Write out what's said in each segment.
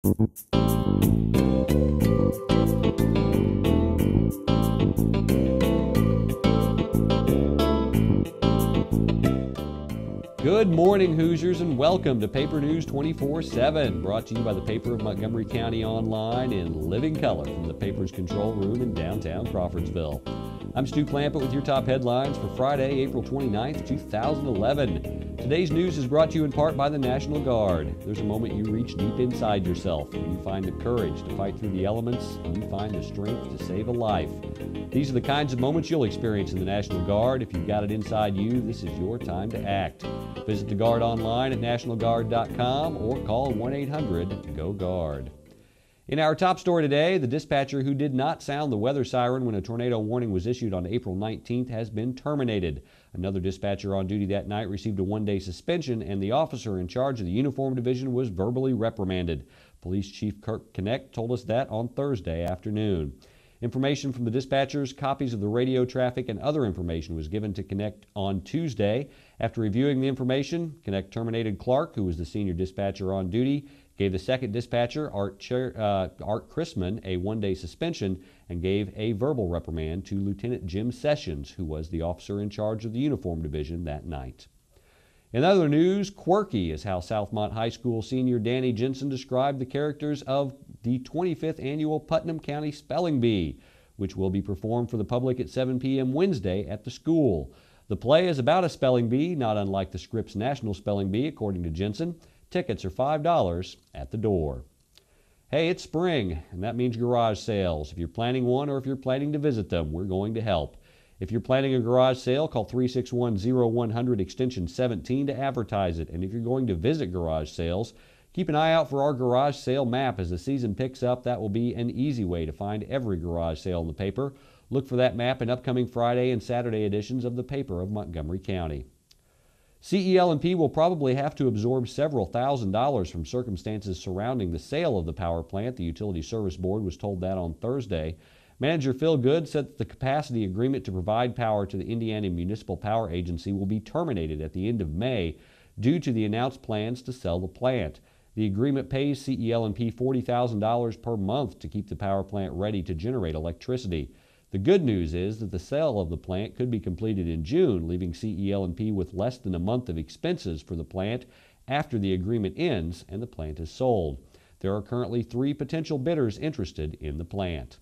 Good morning, Hoosiers, and welcome to Paper News 24/7, brought to you by the Paper of Montgomery County Online in living color from the paper's control room in downtown Crawfordsville. I'm Stu Clampett with your top headlines for Friday, April 29th, 2011. Today's news is brought to you in part by the National Guard. There's a moment you reach deep inside yourself when you find the courage to fight through the elements and you find the strength to save a life. These are the kinds of moments you'll experience in the National Guard. If you've got it inside you, this is your time to act. Visit the Guard online at nationalguard.com or call 1-800-GO-GUARD. In our top story today, the dispatcher who did not sound the weather siren when a tornado warning was issued on April 19th has been terminated. Another dispatcher on duty that night received a one-day suspension, and the officer in charge of the uniform division was verbally reprimanded. Police Chief Kirk Knecht told us that on Thursday afternoon. Information from the dispatchers, copies of the radio traffic, and other information was given to Knecht on Tuesday. After reviewing the information, Knecht terminated Clark, who was the senior dispatcher on duty, gave the second dispatcher, Art Chrisman, a one-day suspension, and gave a verbal reprimand to Lieutenant Jim Sessions, who was the officer in charge of the uniform division that night. In other news, quirky is how Southmont High School senior Danny Jensen described the characters of the 25th annual Putnam County Spelling Bee, which will be performed for the public at 7 p.m. Wednesday at the school. The play is about a spelling bee, not unlike the Scripps National Spelling Bee, according to Jensen. Tickets are $5 at the door. Hey, it's spring, and that means garage sales. If you're planning one or if you're planning to visit them, we're going to help. If you're planning a garage sale, call 361-0100 extension 17 to advertise it. And if you're going to visit garage sales, keep an eye out for our garage sale map. As the season picks up, that will be an easy way to find every garage sale in the paper. Look for that map in upcoming Friday and Saturday editions of the Paper of Montgomery County. CEL&P will probably have to absorb several $1,000s from circumstances surrounding the sale of the power plant. The Utility Service Board was told that on Thursday. Manager Phil Good said that the capacity agreement to provide power to the Indiana Municipal Power Agency will be terminated at the end of May due to the announced plans to sell the plant. The agreement pays CEL&P $40,000 per month to keep the power plant ready to generate electricity. The good news is that the sale of the plant could be completed in June, leaving CEL&P with less than a month of expenses for the plant after the agreement ends and the plant is sold. There are currently 3 potential bidders interested in the plant.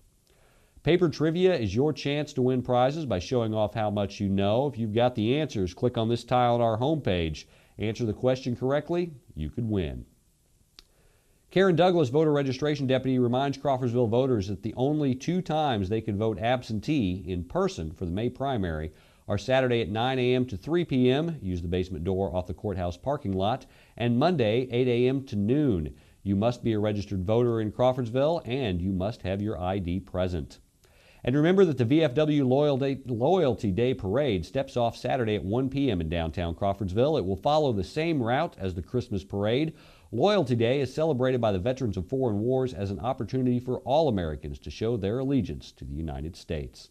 Paper Trivia is your chance to win prizes by showing off how much you know. If you've got the answers, click on this tile on our homepage. Answer the question correctly, you could win. Karen Douglas, voter registration deputy, reminds Crawfordsville voters that the only 2 times they can vote absentee in person for the May primary are Saturday at 9 a.m. to 3 p.m., use the basement door off the courthouse parking lot, and Monday 8 a.m. to noon. You must be a registered voter in Crawfordsville, and you must have your ID present. And remember that the VFW Loyalty Day Parade steps off Saturday at 1 p.m. in downtown Crawfordsville. It will follow the same route as the Christmas Parade. Loyalty Day is celebrated by the veterans of foreign wars as an opportunity for all Americans to show their allegiance to the United States.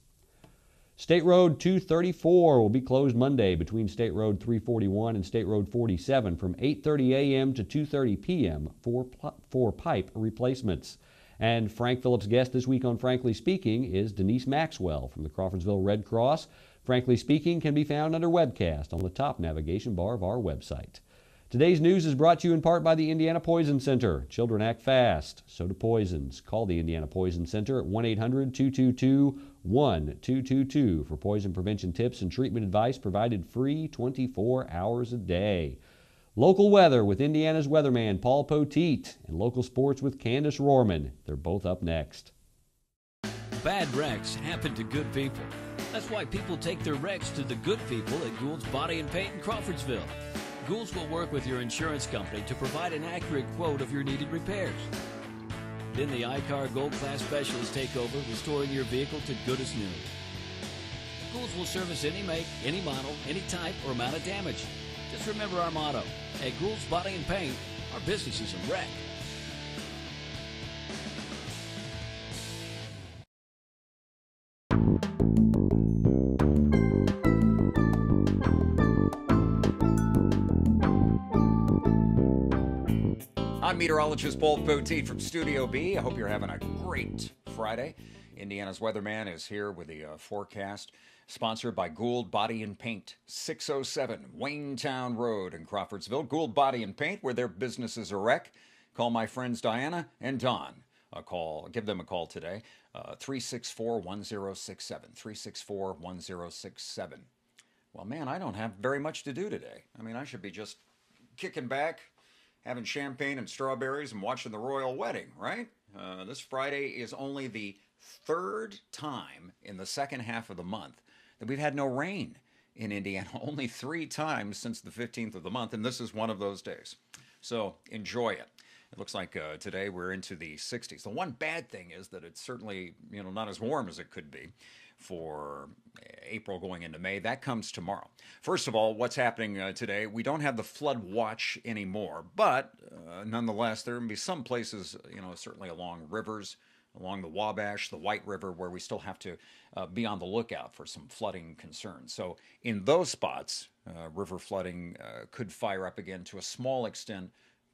State Road 234 will be closed Monday between State Road 341 and State Road 47 from 8:30 a.m. to 2:30 p.m. for pipe replacements. And Frank Phillips' guest this week on Frankly Speaking is Denise Maxwell from the Crawfordsville Red Cross. Frankly Speaking can be found under webcast on the top navigation bar of our website. Today's news is brought to you in part by the Indiana Poison Center. Children act fast, so do poisons. Call the Indiana Poison Center at 1-800-222-1222 for poison prevention tips and treatment advice provided free 24 hours a day. Local weather with Indiana's weatherman Paul Poteet and local sports with Candace Rohrman. They're both up next. Bad wrecks happen to good people. That's why people take their wrecks to the good people at Gould's Body and Paint in Crawfordsville. Gould's will work with your insurance company to provide an accurate quote of your needed repairs. Then the iCar Gold Class Specialists take over, restoring your vehicle to good as new. Gould's will service any make, any model, any type, or amount of damage. Just remember our motto. At Gould's Body and Paint, our business is a wreck. I'm meteorologist Paul Poteet from Studio B. I hope you're having a great Friday. Indiana's weatherman is here with the forecast, sponsored by Gould Body and Paint, 607 Waynetown Road in Crawfordsville. Gould Body and Paint, where their business is a wreck. Call my friends Diana and Don. Give them a call today, 364-1067, 364-1067. Well, man, I don't have very much to do today. I mean, I should be just kicking back, having champagne and strawberries and watching the royal wedding, right? This Friday is only the third time in the second half of the month that we've had no rain in Indiana. Only 3 times since the 15th of the month, and this is one of those days. So enjoy it. It looks like today we're into the 60s. The one bad thing is that it's certainly, not as warm as it could be for April going into May. That comes tomorrow. First of all, what's happening today? We don't have the flood watch anymore, but nonetheless, there will be some places, certainly along rivers, along the Wabash, the White River, where we still have to be on the lookout for some flooding concerns. So in those spots, river flooding could fire up again to a small extent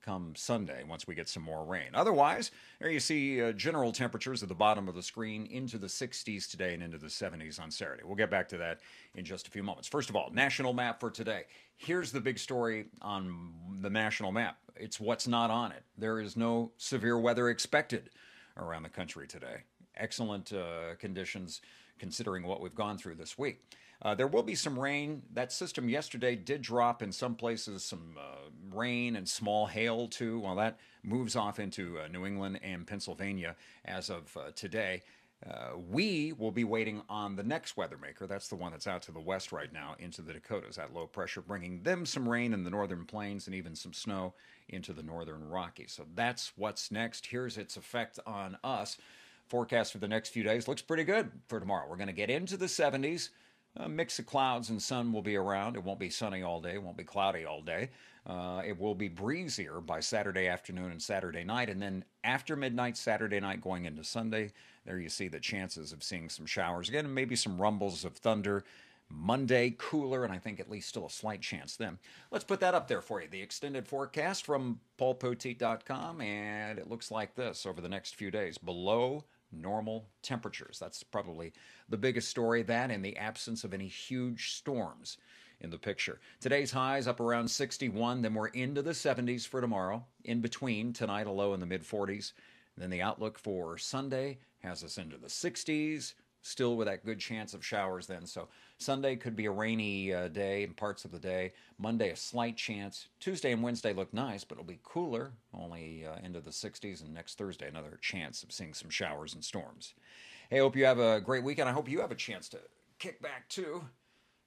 come Sunday once we get some more rain. Otherwise, there you see general temperatures at the bottom of the screen into the 60s today and into the 70s on Saturday. We'll get back to that in just a few moments. First of all, national map for today. Here's the big story on the national map. It's what's not on it. There is no severe weather expected around the country today. Excellent conditions considering what we've gone through this week. There will be some rain. That system yesterday did drop in some places some rain and small hail too. Well, that moves off into New England and Pennsylvania as of today. We will be waiting on the next weather maker. That's the one that's out to the west right now into the Dakotas. That low pressure bringing them some rain in the northern plains and even some snow into the northern Rockies. So that's what's next. Here's its effect on us. Forecast for the next few days looks pretty good for tomorrow. We're going to get into the 70s. A mix of clouds and sun will be around. It won't be sunny all day. It won't be cloudy all day. It will be breezier by Saturday afternoon and Saturday night. And then after midnight, Saturday night going into Sunday, there you see the chances of seeing some showers again, and maybe some rumbles of thunder. Monday, cooler, and I think at least still a slight chance then. Let's put that up there for you. The extended forecast from paulpoteet.com, and it looks like this over the next few days. Below normal temperatures. That's probably the biggest story, that in the absence of any huge storms in the picture. Today's highs up around 61, then we're into the 70s for tomorrow. In between, tonight a low in the mid-40s. Then the outlook for Sunday has us into the 60s, still with that good chance of showers then. So Sunday could be a rainy day in parts of the day. Monday, a slight chance. Tuesday and Wednesday look nice, but it'll be cooler, only into the 60s. And next Thursday, another chance of seeing some showers and storms. Hey, hope you have a great weekend. I hope you have a chance to kick back, too.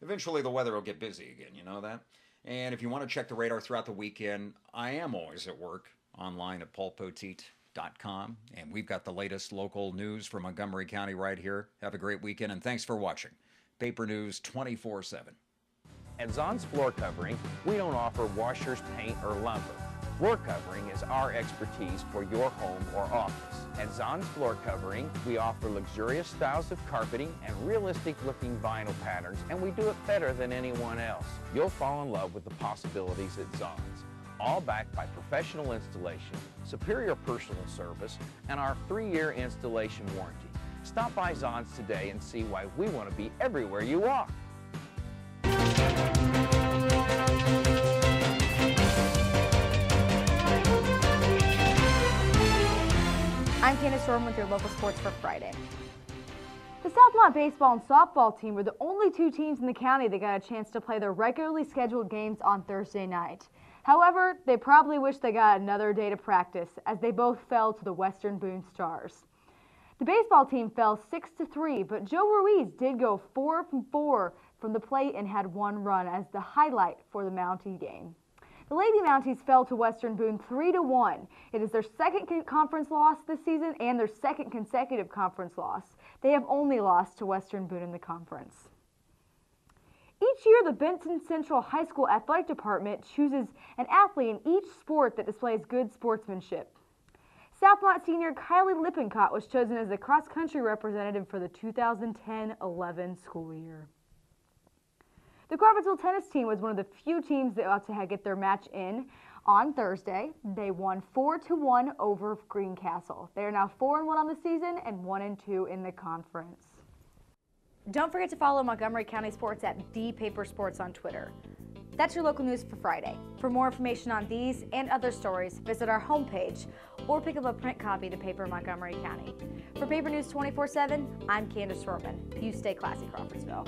Eventually, the weather will get busy again, you know that? And if you want to check the radar throughout the weekend, I am always at work online at paulpoteet.com, and we've got the latest local news from Montgomery County right here. Have a great weekend, and thanks for watching Paper News 24/7. At Zon's Floor Covering, we don't offer washers, paint, or lumber. Floor covering is our expertise for your home or office. At Zon's Floor Covering, we offer luxurious styles of carpeting and realistic-looking vinyl patterns, and we do it better than anyone else. You'll fall in love with the possibilities at Zon's. All backed by professional installation, superior personal service, and our 3-year installation warranty. Stop by Zon's today and see why we want to be everywhere you are. I'm Candace Storm with your local sports for Friday. The Southmont baseball and softball team were the only 2 teams in the county that got a chance to play their regularly scheduled games on Thursday night. However, they probably wish they got another day to practice, as they both fell to the Western Boone Stars. The baseball team fell 6-3, but Joe Ruiz did go 4 from 4 from the plate and had 1 run as the highlight for the Mountie game. The Lady Mounties fell to Western Boone 3-1. It is their second conference loss this season and their second consecutive conference loss. They have only lost to Western Boone in the conference. Each year, the Benton Central High School Athletic Department chooses an athlete in each sport that displays good sportsmanship. Southmont senior Kylie Lippincott was chosen as the cross-country representative for the 2010-11 school year. The Crawfordsville tennis team was one of the few teams that ought to get their match in On Thursday, they won 4-1 over Greencastle. They are now 4-1 on the season and 1-2 in the conference. Don't forget to follow Montgomery County Sports at @ThePaperSports on Twitter. That's your local news for Friday. For more information on these and other stories, visit our homepage or pick up a print copy to Paper Montgomery County. For Paper News 24/7, I'm Candace Roman. You stay classy, Crawfordsville.